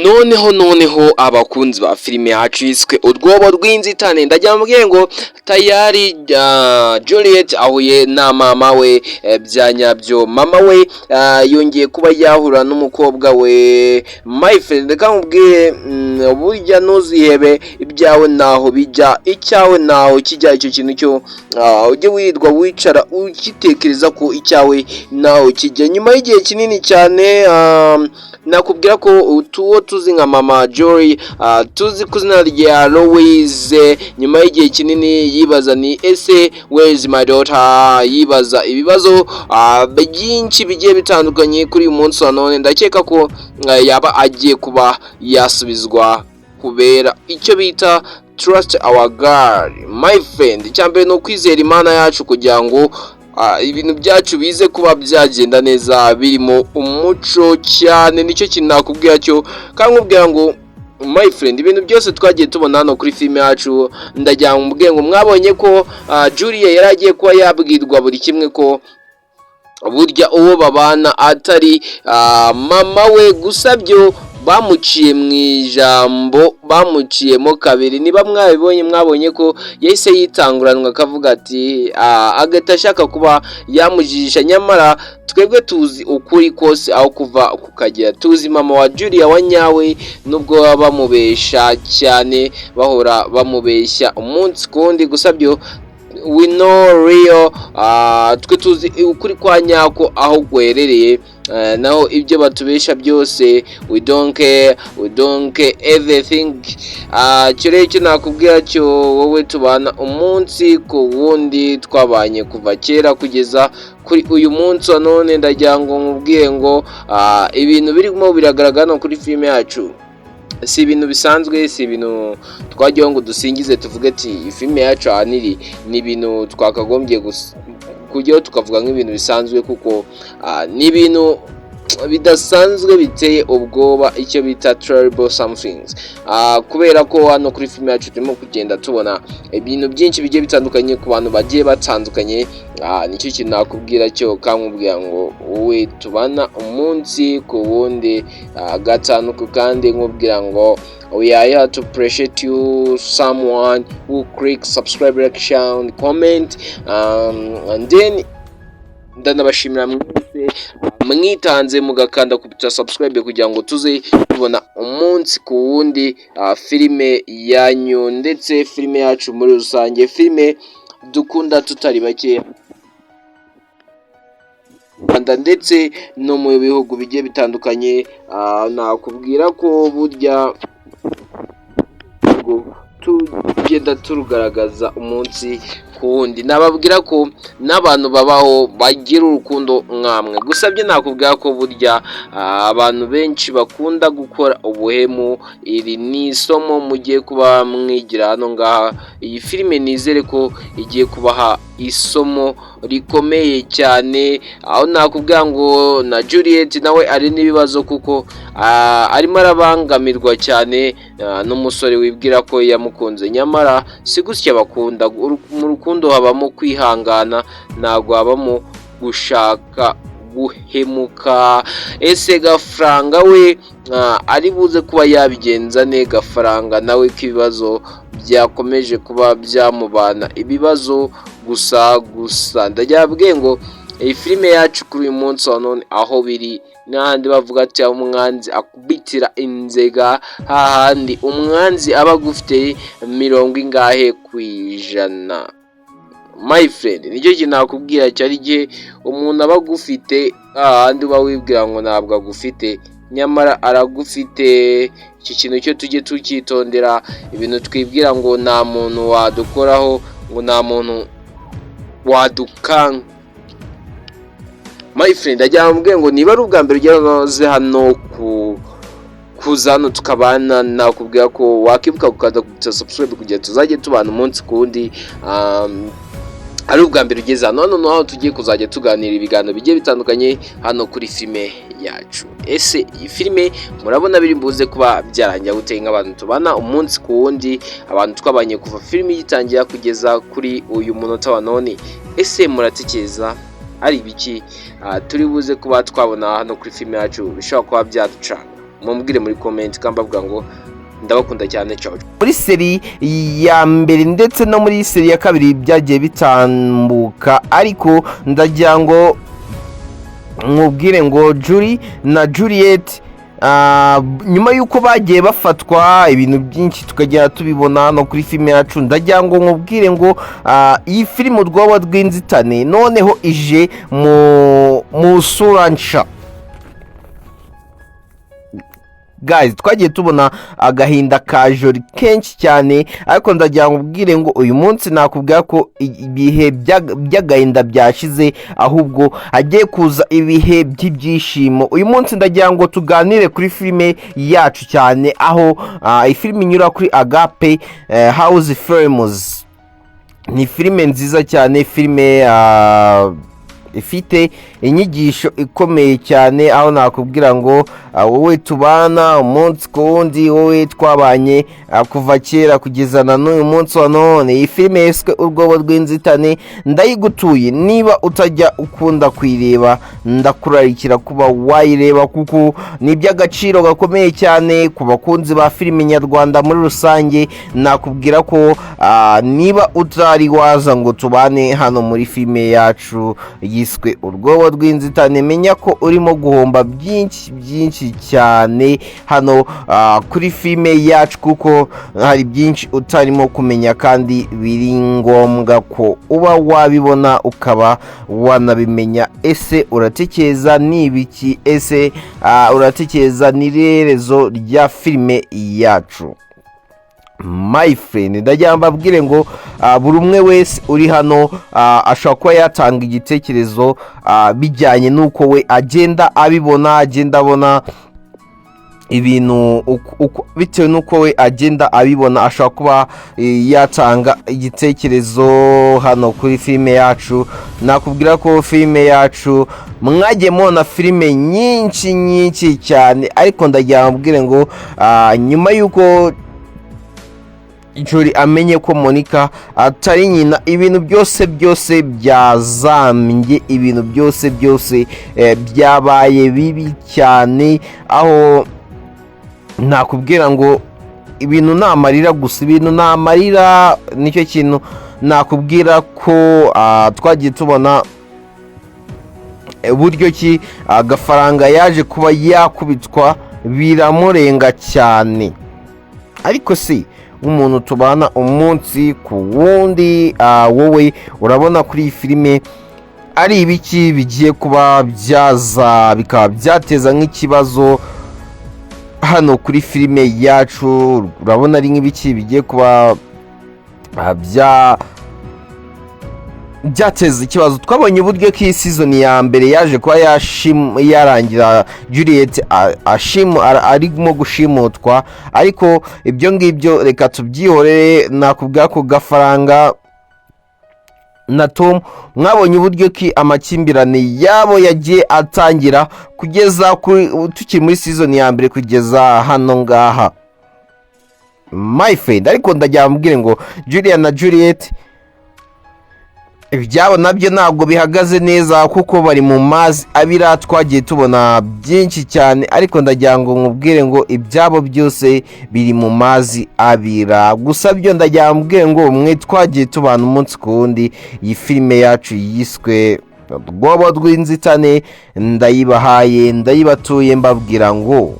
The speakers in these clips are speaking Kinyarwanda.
noneho abakunzi ba filime yacu yiswe urwobo rw'inzitane ndagira mbwiye ngo tayari Juliet ahuye na mama we bya nyabyo. Mama we yongeye kuba yahura n'umukobwa we. My friend reka nkubwiye burya ntuzihebe ibyawe naho bijya, icyawe naho kijya. Icyo kintu cyo ujye wirirwa wicara ugitekereza ko icyawe naho kijya. Nyuma y'igihe kinini cyane nakubwira ko uwo tuzi nka mama Joy tuzi ku izina rya Louise, nyuma y'igihe kinini yibaza ni ese where is my daughter, yibaza ibibazo byinshi bigiye bitandukanye. Kuri uyu munsi wa none ndakeka ko yaba agiye kuba yasubizwa kubera icyo bita trust our God. My friend, icyambere no kwizera Imana yacu kugira ngo ibintu byacu bize kuba byagenda neza birimo umuco cyane. Nicyo kintu nakubwira cyo kankubwira ngo my friend, ibintu byose twagiye tubona hano kuri filime yacu ndagira ngo mwabonye ko Julia yari agiye kuba yabwirwa buri kimwe ko burya uwo babana atari mama we, gusa byo bamuciye mu ijambo, bamuciyemo kabiri. Niba mwabonye ko yahise yitanguranwa akavuga ati agahita ashaka kuba yamujijisha, nyamara twebwe tuzi ukuri kose aho kuva kukagera. Tuzi mama wa Julia wa nyawe, nubwo baba bamubesha cyane, bahora bamubeshya umunsi kundi, gusa byo we know real, twe tuzi ukuri kwa nyako aho gwerereye. Naho ibyo batubesha byose we don't care everything. Cyo nakubwira cyo wowe tubana umunsi ku wundi, twabanye kuva kera kugeza kuri uyu munsi wa none. ndagira ngo nkubwiye ngo ibintu birimo biragaragara kuri filime yacu si ibintu bisanzwe, si ibintu twagiye ngo dusingize tuvuge ati filime yacu ahaniri ni ibintu twakagombye kujyaho tukavuga nk'ibintu bisanzwe, kuko ni ibintu bidasanzwe biteye ubwoba, icyo bita terrible somethings. Kubera ko hano kuri filime yacu turimo kugenda tubona ibintu byinshi bigiye bitandukanye ku bantu bagiye batandukanye. Nicyo kintu nakubwira cyo kankubwira ngo wowe tubana umunsi ku wundi, gatanu ku kandi nkubwira ngo we are here to appreciate you, someone who click subscribe, like, share and comment, and then ndanabashimira mwese mwitanze mugakanda ku subscribe kugira ngo tuze tubona umunsi ku wundi filime yanyu ndetse filime yacu muri rusange, filime dukunda tutari bake ndetse no mu bihugu bigiye bitandukanye. Nakubwira ko burya tugenda turugaragaza umunsi ku wundi. Nababwira ko n'abantu babaho bagira urukundo mwamwe, gusa byo nakubwira ko burya abantu benshi bakunda gukora ubuhemu. Iri ni isomo mugiye kuba mwigira hano ngaha. Iyi filime nizere ko igiye kubaha isomo rikomeye cyane, aho nakubwira ngo na Juliet nawe ari n'ibibazo kuko arimo arabangamirwa cyane n'umusore wibwira ko yamukunze, nyamara si gutya bakunda. Mu rukundo habamo kwihangana, ntabwo habamo gushaka guhemuka. Ese Gafaranga we ari buze kuba yabigenza ne? Gafaranga nawe k'ibibazo byakomeje kuba byamubana ibibazo gusa. Ndagira ngo iyi filime yacu kuri uyu munsi wa none aho biri n'ahandi bavuga ati umwanzi akubitira inzega, hahandi umwanzi aba agufite 90%. My friend, nicyo kintu nakubwira cyari gihe umuntu aba agufite hahandi uba wibwira ngo ntabwo agufite, nyamara aragufite. Iki kintu cyo tujye tukitondera. Ibintu twibwira ngo nta muntu wadukoraho, ngo nta muntu wadukanga. My friend, ajya ngo niba ari ubwa mbere ugeze hano kuza hano tukabana, nakubwira ko wakibuka gukanda subscribe kugira tuzajye tubana umunsi ku wundi. Ari ubwa mbere ugeze hano aho tugiye kuzajya tuganira ibiganiro bigiye bitandukanye hano kuri filime yacu. Ese iyi filime murabona biri mbuze kuba byarangira gute nk'abantu tubana umunsi ku wundi, abantu twabanye kuva filime yitangira kugeza kuri uyu munota wa none? Ese muratekereza ari biki turi buze kuba twabona hano kuri filime yacu bishobora kuba byaducanga? mumbwire muri comment kambavuga ngo ndabakunda cyane ciao. Muri seri ya mbere ndetse no muri seri ya kabiri byagiye bitambuka, ariko ndagira ngo nkubwire ngo Julie na Juliet nyuma y'uko bagiye bafatwa ibintu byinshi tukagera tubibona no kuri filime yacu, ndagira ngo nkubwire ngo iyi filime Urwobo rw'inzitane noneho ije mu sura nsha. Guys, twagiye tubona agahinda ka Jolly kenshi cyane, ariko ndagira ngo ubwire ngo uyu munsi nakubwira ko ibihe by'agahinda byashize, ahubwo hagiye kuza ibihe by'ibyishimo. Uyu munsi ndagira ngo tuganire kuri filime yacu cyane, aho ifilime inyura kuri Agape House Films. Ni filime nziza cyane, filime ifite inyigisho ikomeye cyane, aho nakubwira ngo wowe tubana umunsi ku wundi, wowe twabanye kuva kera kugeza na n'uyu munsi wa none. Iyi filime yiswe Urwobo rw'inzitane ndayigutuye. Niba utajya ukunda kuyireba, ndakurarikira kuba wayireba, kuko ni iby'agaciro gakomeye cyane ku bakunzi ba filime nyarwanda muri rusange. Nakubwira ko niba utari waza ngo tubane hano muri filime yacu yiswe Urwobo rw'inzitane, menya ko urimo guhomba byinshi cyane hano kuri filime yacu, kuko hari byinshi utarimo kumenya kandi biri ngombwa ko uba wabibona ukaba wanabimenya. Ese uratekereza n'ibiki? Ese uratekereza n'irerezo rya filime yacu? My friend, ndagira mbabwire ngo buri umwe wese uri hano ashobora kuba yatanga igitekerezo bijyanye n'uko we agenda abibona, agenda abona ibintu bitewe n'uko we agenda abibona. Ashobora kuba yatanga igitekerezo hano kuri filime yacu. Nakubwira ko filime yacu mwagiye mubona filime nyinshi cyane, ariko ndagira mbabwire ngo nyuma y'uko Jolly amenye ko Monica atari nyina, ibintu byose byazambye, ibintu byose byabaye bibi cyane, aho nakubwira ngo ibintu namarira gusa, ibintu namarira. Nicyo kintu nakubwira ko twagiye tubona uburyo ki agafaranga yaje kuba yakubitwa biramurenga cyane. Ariko si umuntu tubana umunsi ku wundi, wowe urabona kuri iyi filime ari ibiki bigiye kuba byaza bikaba byateza nk'ikibazo hano kuri filime yacu? Urabona ari nk'ibiki bigiye kuba byateza ikibazo. Twabonye uburyo ko iyi season ya mbere yaje kuba yarangira Juliet arimo gushimutwa, ariko ibyo ngibyo reka tubyihorere. Nakubwira ko Gafaranga na Tom mwabonye uburyo ki amakimbirane yabo yagiye atangira kugeza tukiri muri season ya mbere kugeza hano ngaha, my friend. Ariko ndagira mbwire ngo Julia na Juliet ibyabo nabyo ntabwo bihagaze neza, kuko bari mu mazi abira. Twagiye tubona byinshi cyane, ariko ndagira ngo nkubwire ngo ibyabo byose biri mu mazi abira. Gusa byo ndagira mbwire ngo mwe twagiye tubana umunsi ku wundi. Iyi filime yacu yiswe Urwobo rw'inzitane ndayibahaye, ndayibatuye, mbabwira ngo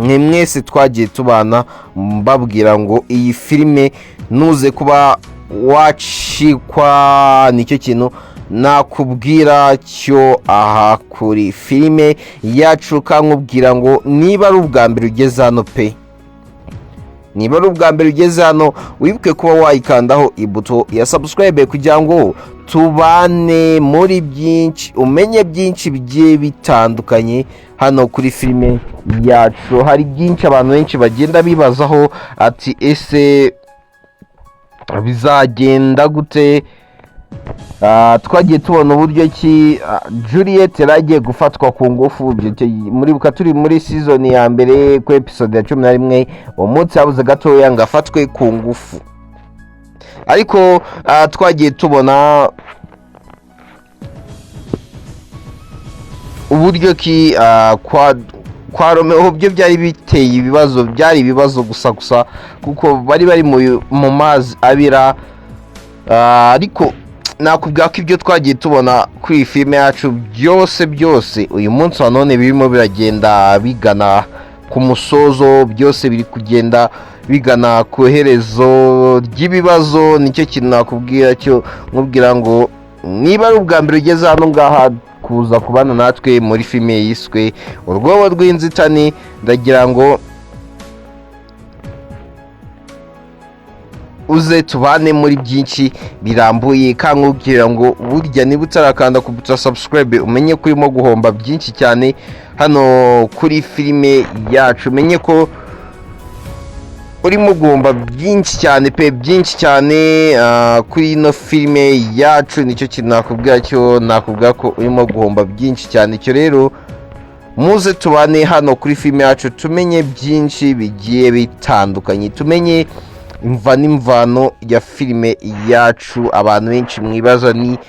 mwe mwese twagiye tubana, mbabwira ngo iyi filime nuze kuba wacikwa. Nicyo kintu nakubwira cyo aha kuri filime yacu. Kankubwira ngo niba ari ubwa mbere ugeze hano pe, niba ari ubwa mbere ugeze hano, wibuke kuba wayikandaho ibuto ya subscribe kugira ngo tubane muri byinshi, umenye byinshi bigiye bitandukanye hano kuri filime yacu. Hari byinshi abantu benshi bagenda bibazaho ati ese bizagenda gute? Twagiye tubona uburyo ki Juliet yaragiye gufatwa ku ngufu. Muribuka turi muri season ya mbere ku episode ya 11, uwo munsi habuze gatoya ngo afatwe ku ngufu. Ariko twagiye tubona uburyo ki kwa Romeo byo byari biteye ibibazo, byari ibibazo gusa kuko bari mu mazi abira, ariko nakubwira ko ibyo twagiye tubona kuri iyi filime yacu byose uyu munsi wa none birimo biragenda bigana ku musozo, byose biri kugenda bigana ku iherezo ry'ibibazo. Nicyo kintu nakubwira cyo nkubwira ngo niba ari ubwa mbere ugeze hano ngaha kuza kubana natwe muri filime yiswe Urwobo rw'Inzitane, ndagira ngo uze tubane muri byinshi birambuye, kankubwira ngo burya niba utarakanda ku buto subscribe umenye ko urimo guhomba byinshi cyane hano kuri filime yacu, umenye ko urimo guhomba byinshi cyane byinshi cyane kuri ino filime yacu. Nicyo kintu nakubwira ko urimo guhomba byinshi cyane. Icyo rero muze tubane hano kuri filime yacu tumenye byinshi bigiye bitandukanye, tumenye imva n'imvano ya filime yacu. Abantu benshi mwibaza ni